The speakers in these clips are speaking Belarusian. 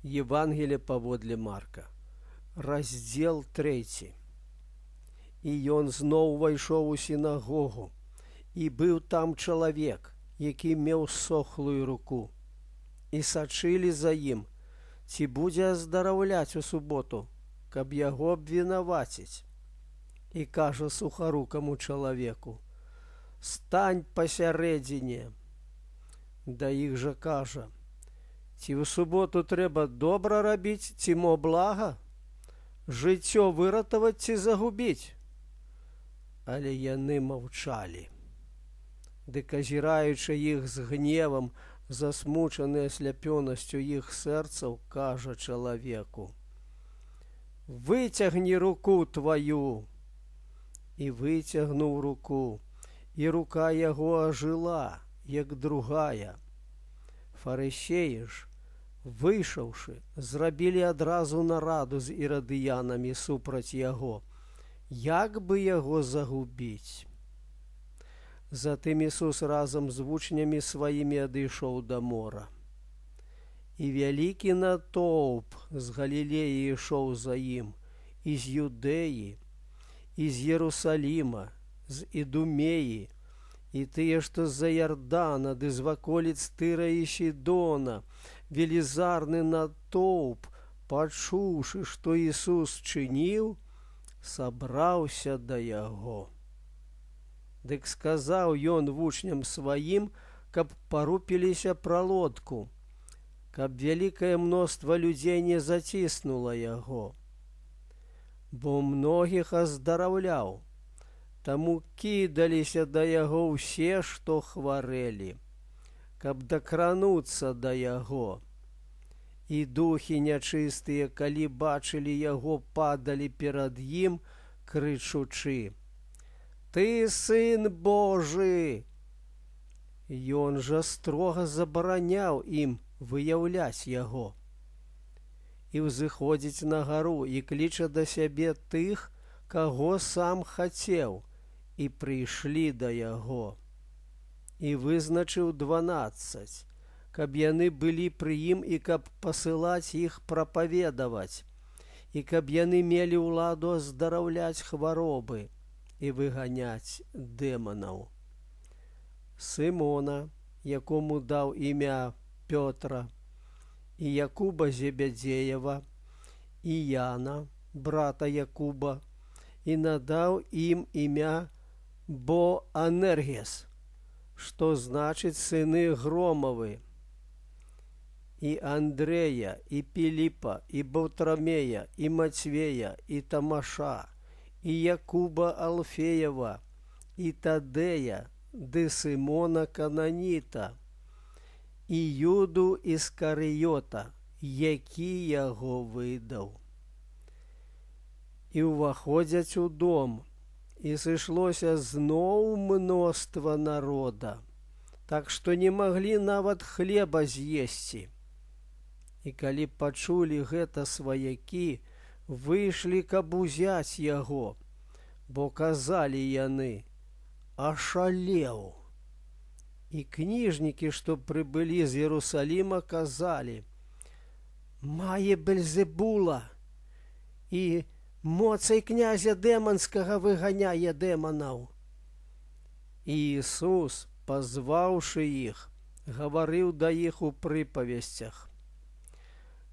Евангелие паводле Марка, раздзел 3. І ён зноў увайшоў у сінагогу, і быў там чалавек, які меў сохлую руку. І сачылі за ім, ці будзе аздараўляць у суботу, каб яго абвінаваціць. І кажа сухарукаму чалавеку: «Стань пасярэдзіне». Да іх жа кажа: «Ці ў суботу трэба добра рабіць, ці мо блага? Жыццё выратаваць ці загубіць?» Але яны маўчалі. Дык азіраючы іх з гневам, засмучаны асляпёнасцю іх сэрцаў, кажа чалавеку: «Выцягні руку тваю». І выцягнуў руку, і рука яго ажыла, як другая. Фарысеі ж, выйшаўшы, зрабілі адразу нараду з ірадыянамі супраць яго, як бы яго загубіць. Затым Ісус разам з вучнямі сваімі адышоў да мора. І вялікі натоўп з Галілеі ішоў за ім, і з Юдэі, і з Єрусаліма, з Ідумеі, і тыя, што з-за Ярдана, ды з ваколіц Тыра і Сідона, велізарны натоўп, пачуўшы, што Ісус чыніў, сабраўся да яго. Дык сказаў ён вучням сваім, каб парупіліся пра лодку, каб вялікае мноства людзей не заціснула яго. Бо многіх аздараўляў, таму кідаліся да яго ўсе, што хварэлі, каб дакрануцца да яго. І духі нячыстыя, калі бачылі яго, падалі перад ім, крычучы: «Ты сын Божы!» Ён жа строга забараняў ім выяўляць яго. І ўзыходзіць на гару і кліча да сябе тых, каго сам хацеў, і прыйшлі да яго. І вызначыў 12, каб яны былі пры ім і каб пасылаць іх прапаведаваць, і каб яны мелі ўладу аздараўляць хваробы і выганяць дэманаў. Сымона, якому даў імя Пётра, і Якуба Зебедзеева, і Яна, брата Якуба, і надаў ім імя Боанергес, што значыць сыны Громавы, і Андрэя, і Піліпа, і Баўтрамея, і Мацвея, і Тамаша, і Якуба Алфеева, і Тадэя, ды Сымона Кананіта, і Юду Іскарыёта, які яго выдаў. І ўваходзяць у дом, і сышлося зноў мноства народа, так што не маглі нават хлеба з'есці. І калі пачулі гэта сваякі, выйшлі, каб узяць яго, бо казалі яны: «Ашалеў». І кніжнікі, што прыбылі з Єрусаліма, казалі: «Мае Бельзебула, і моцай князя дэманскага выганяе дэманаў». І Ісус, пазваўшы іх, гаварыў да іх у прыпавесцях: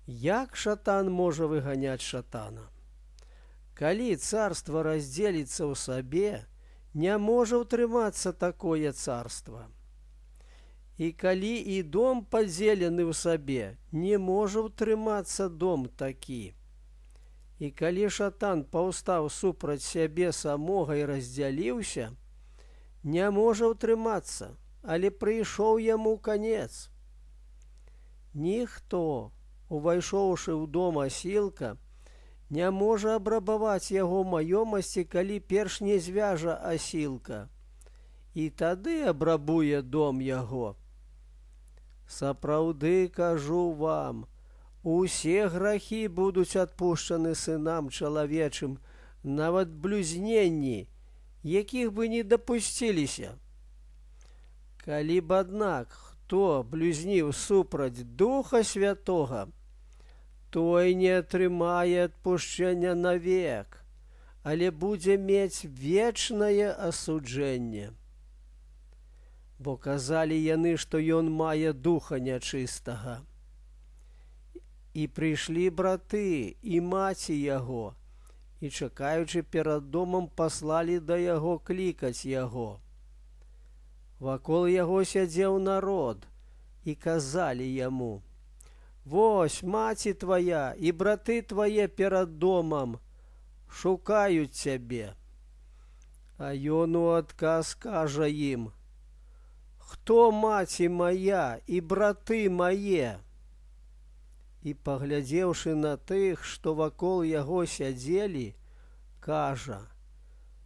«Як шатан можа выганяць шатана? Калі царства раздзеліцца ў сабе, не можа ўтрымацца такое царства. І калі і дом падзелены ў сабе, не можа ўтрымацца дом такі. І калі шатан паўстаў супраць сябе самога і раздзяліўся, не можа ўтрымацца, але прыйшоў яму канец. Ніхто, увайшоўшы ў дом асілка, не можа абрабаваць яго маёмасці, калі перш не звяжа асілка, і тады абрабуе дом яго. Сапраўды кажу вам, усе грахі будуць адпушчаны сынам чалавечым, нават блюзненні, якіх бы не дапусціліся. Калі б, аднак, хто блюзніў супраць Духа Святога, той не атрымае адпушчэння навек, але будзе мець вечнае асуджэнне. Бо казалі яны, што ён мае духа нячыстага. І прыйшлі браты і маці яго, і, чакаючы перад домам, паслалі да яго клікаць яго. Вакол яго сядзеў народ, і казалі яму: «Вось маці твая і браты твае перад домам шукаюць цябе». А ён у адказ кажа ім: «Хто маці моя і браты мае?» І, паглядзеўшы на тых, што вакол яго сядзелі, кажа: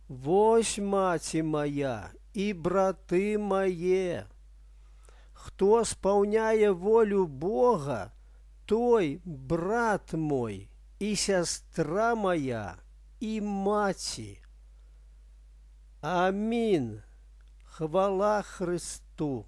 «Вось маці моя і браты мае. Хто спаўняе волю Бога, той брат мой і сястра моя і маці». Амін. Хвала Христу.